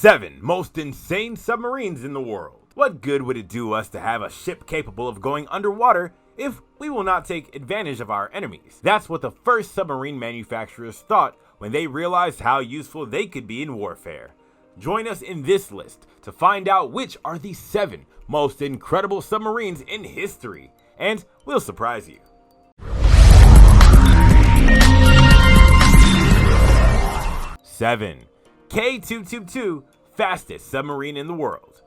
7 most insane submarines in the world. What good would it do us to have a ship capable of going underwater if we will not take advantage of our enemies? That's what the first submarine manufacturers thought when they realized how useful they could be in warfare. Join us in this list to find out which are the 7 most incredible submarines in history, and we'll surprise you. 7. K-222, fastest submarine in the world.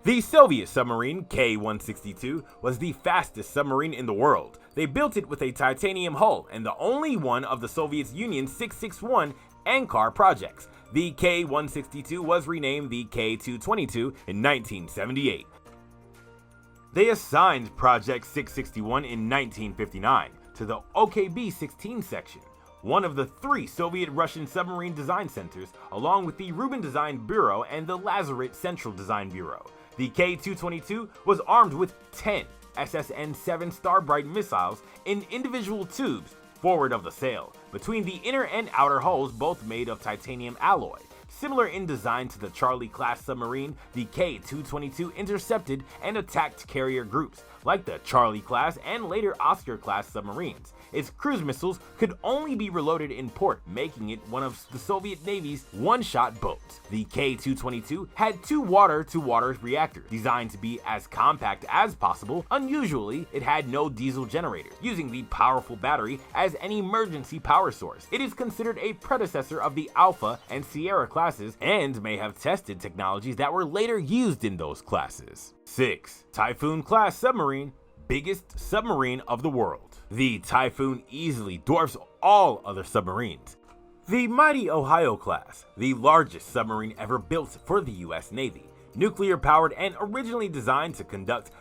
The Soviet submarine K-162 was the fastest submarine in the world. They built it with a titanium hull and the only one of the Soviet Union's 661 Ankar projects. The K-162 was renamed the K-222 in 1978. They assigned Project 661 in 1959 to the OKB-16 section, one of the 3 Soviet-Russian submarine design centers, along with the Rubin Design Bureau and the Lazaret Central Design Bureau. The K-222 was armed with 10 SSN-7 Starbright missiles in individual tubes forward of the sail, between the inner and outer hulls, both made of titanium alloy. Similar in design to the Charlie-class submarine, the K-222 intercepted and attacked carrier groups, like the Charlie-class and later Oscar-class submarines. Its cruise missiles could only be reloaded in port, making it one of the Soviet Navy's one-shot boats. The K-222 had 2 water-to-water reactors, designed to be as compact as possible. Unusually, it had no diesel generator, using the powerful battery as an emergency power source. It is considered a predecessor of the Alpha and Sierra classes, and may have tested technologies that were later used in those classes. 6. Typhoon-class submarine, biggest submarine of the world. The Typhoon easily dwarfs all other submarines. The mighty Ohio class, the largest submarine ever built for the US Navy, nuclear-powered and originally designed to conduct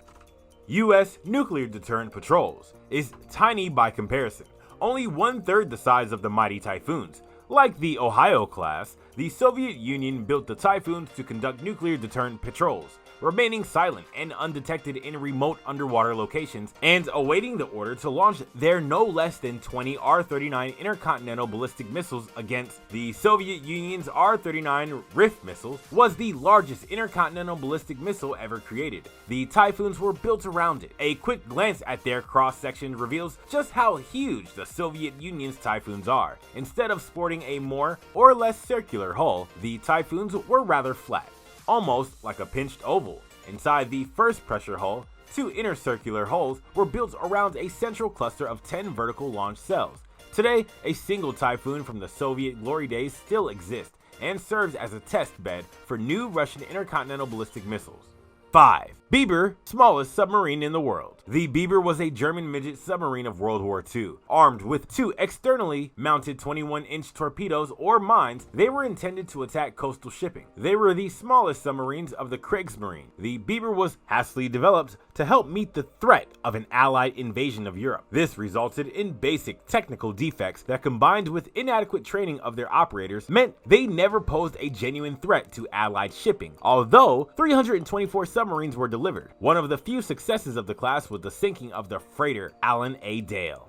US nuclear deterrent patrols, is tiny by comparison, only 1/3 the size of the mighty Typhoons. Like the Ohio class, the Soviet Union built the Typhoons to conduct nuclear deterrent patrols, remaining silent and undetected in remote underwater locations, and awaiting the order to launch their no less than 20 R-39 intercontinental ballistic missiles against the Soviet Union's R-39 Rift missile was the largest intercontinental ballistic missile ever created. The Typhoons were built around it. A quick glance at their cross-section reveals just how huge the Soviet Union's Typhoons are. Instead of sporting a more or less circular hull, the Typhoons were rather flat, almost like a pinched oval. Inside the first pressure hull, 2 inner circular hulls were built around a central cluster of 10 vertical launch cells. Today, a single Typhoon from the Soviet glory days still exists and serves as a test bed for new Russian intercontinental ballistic missiles. 5. Beaver, smallest submarine in the world. The Beaver was a German midget submarine of World War II. Armed with 2 externally mounted 21-inch torpedoes or mines, they were intended to attack coastal shipping. They were the smallest submarines of the Kriegsmarine. The Beaver was hastily developed to help meet the threat of an Allied invasion of Europe. This resulted in basic technical defects that, combined with inadequate training of their operators, meant they never posed a genuine threat to Allied shipping, although 324 submarines were delivered. One of the few successes of the class was the sinking of the freighter Allen A. Dale.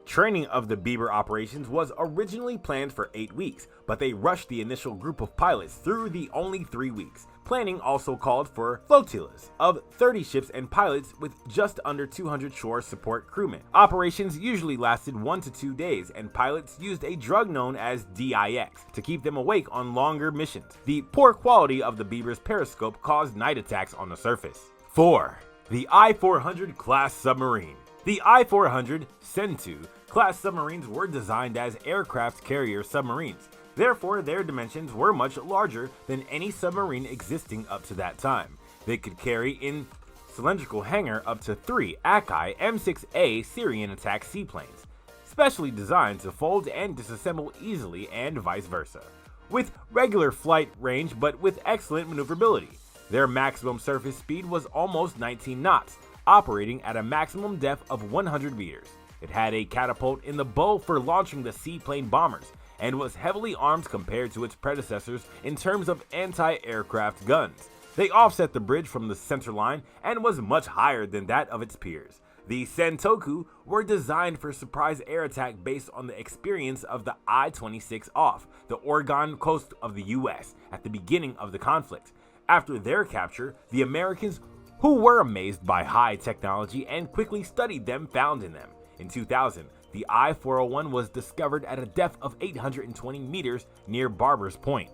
Training of the Beaver operations was originally planned for 8 weeks, but they rushed the initial group of pilots through the only 3 weeks. Planning also called for flotillas of 30 ships and pilots with just under 200 shore support crewmen. Operations usually lasted 1 to 2 days, and pilots used a drug known as DIX to keep them awake on longer missions. The poor quality of the Beaver's periscope caused night attacks on the surface. 4. The I-400 class submarine. The I-400 Sentu class submarines were designed as aircraft carrier submarines. Therefore, their dimensions were much larger than any submarine existing up to that time. They could carry in cylindrical hangar up to 3 Akai M6A Syrian attack seaplanes, specially designed to fold and disassemble easily, and vice versa, with regular flight range but with excellent maneuverability. Their maximum surface speed was almost 19 knots, operating at a maximum depth of 100 meters. It had a catapult in the bow for launching the seaplane bombers, and was heavily armed compared to its predecessors in terms of anti-aircraft guns. They offset the bridge from the center line and was much higher than that of its peers. The Sentoku were designed for surprise air attack based on the experience of the I-26 off the Oregon coast of the US at the beginning of the conflict. After their capture, the Americans, who were amazed by high technology and quickly studied them, found in them. In 2000, the I-401 was discovered at a depth of 820 meters near Barber's Point.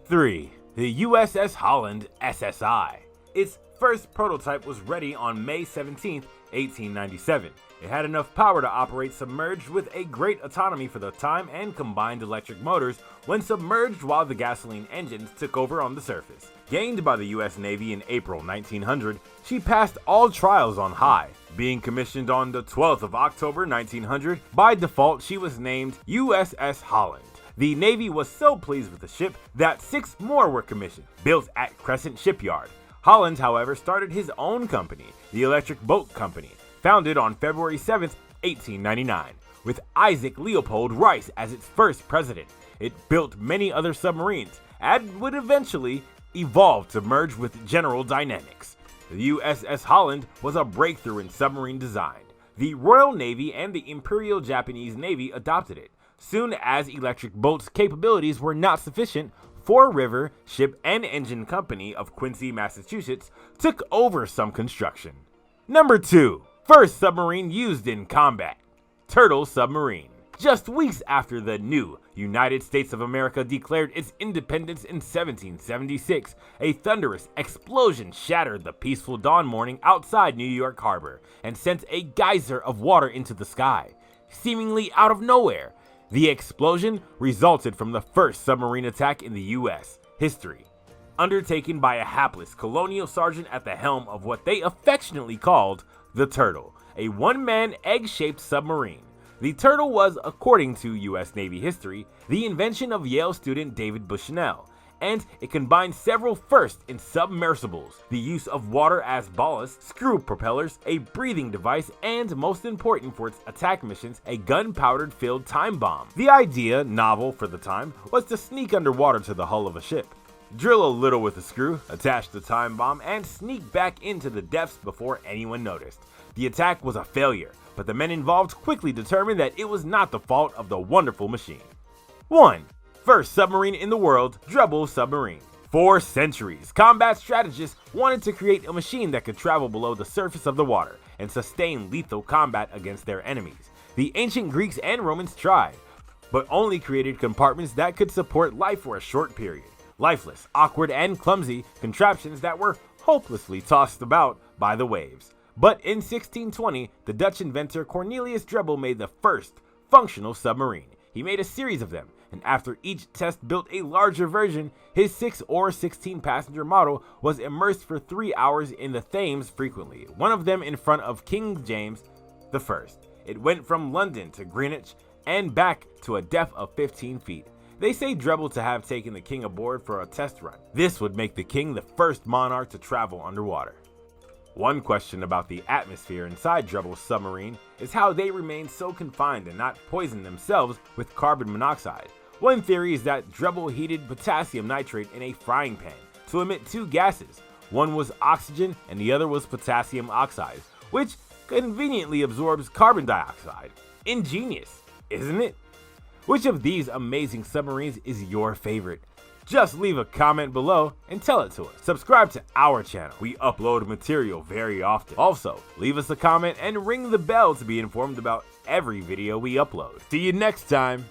3. The USS Holland SSI. Its first prototype was ready on May 17, 1897. It had enough power to operate submerged with a great autonomy for the time and combined electric motors when submerged while the gasoline engines took over on the surface. Gained by the US Navy in April 1900, she passed all trials on high. Being commissioned on the 12th of October 1900, by default she was named USS Holland. The Navy was so pleased with the ship that 6 more were commissioned, built at Crescent Shipyard. Holland, however, started his own company, the Electric Boat Company, founded on February 7, 1899, with Isaac Leopold Rice as its first president. It built many other submarines and would eventually evolve to merge with General Dynamics. The USS Holland was a breakthrough in submarine design. The Royal Navy and the Imperial Japanese Navy adopted it. Soon as electric boats' capabilities were not sufficient, Four River Ship and Engine Company of Quincy, Massachusetts took over some construction. Number 2. First submarine used in combat. Turtle Submarine. Just weeks after the new United States of America declared its independence in 1776, a thunderous explosion shattered the peaceful dawn morning outside New York Harbor and sent a geyser of water into the sky, seemingly out of nowhere. The explosion resulted from the first submarine attack in the U.S. history, undertaken by a hapless colonial sergeant at the helm of what they affectionately called the Turtle, a one-man egg-shaped submarine. The Turtle was, according to U.S. Navy history, the invention of Yale student David Bushnell, and it combined several firsts in submersibles: the use of water as ballast, screw propellers, a breathing device, and, most important for its attack missions, a gunpowder-filled time bomb. The idea, novel for the time, was to sneak underwater to the hull of a ship, drill a little with a screw, attach the time bomb, and sneak back into the depths before anyone noticed. The attack was a failure, but the men involved quickly determined that it was not the fault of the wonderful machine. 1. First submarine in the world, Drebel Submarine. For centuries, combat strategists wanted to create a machine that could travel below the surface of the water and sustain lethal combat against their enemies. The ancient Greeks and Romans tried, but only created compartments that could support life for a short period. Lifeless, awkward, and clumsy contraptions that were hopelessly tossed about by the waves. But in 1620, the Dutch inventor Cornelius Drebbel made the first functional submarine. He made a series of them, and after each test built a larger version. His 6 or 16 passenger model was immersed for 3 hours in the Thames frequently, one of them in front of King James I. It went from London to Greenwich and back to a depth of 15 feet. They say Drebbel to have taken the king aboard for a test run. This would make the king the first monarch to travel underwater. One question about the atmosphere inside Drebbel's submarine is how they remain so confined and not poison themselves with carbon monoxide. One theory is that Drebbel heated potassium nitrate in a frying pan to emit 2 gases. One was oxygen and the other was potassium oxide, which conveniently absorbs carbon dioxide. Ingenious, isn't it? Which of these amazing submarines is your favorite? Just leave a comment below and tell it to us. Subscribe to our channel. We upload material very often. Also, leave us a comment and ring the bell to be informed about every video we upload. See you next time.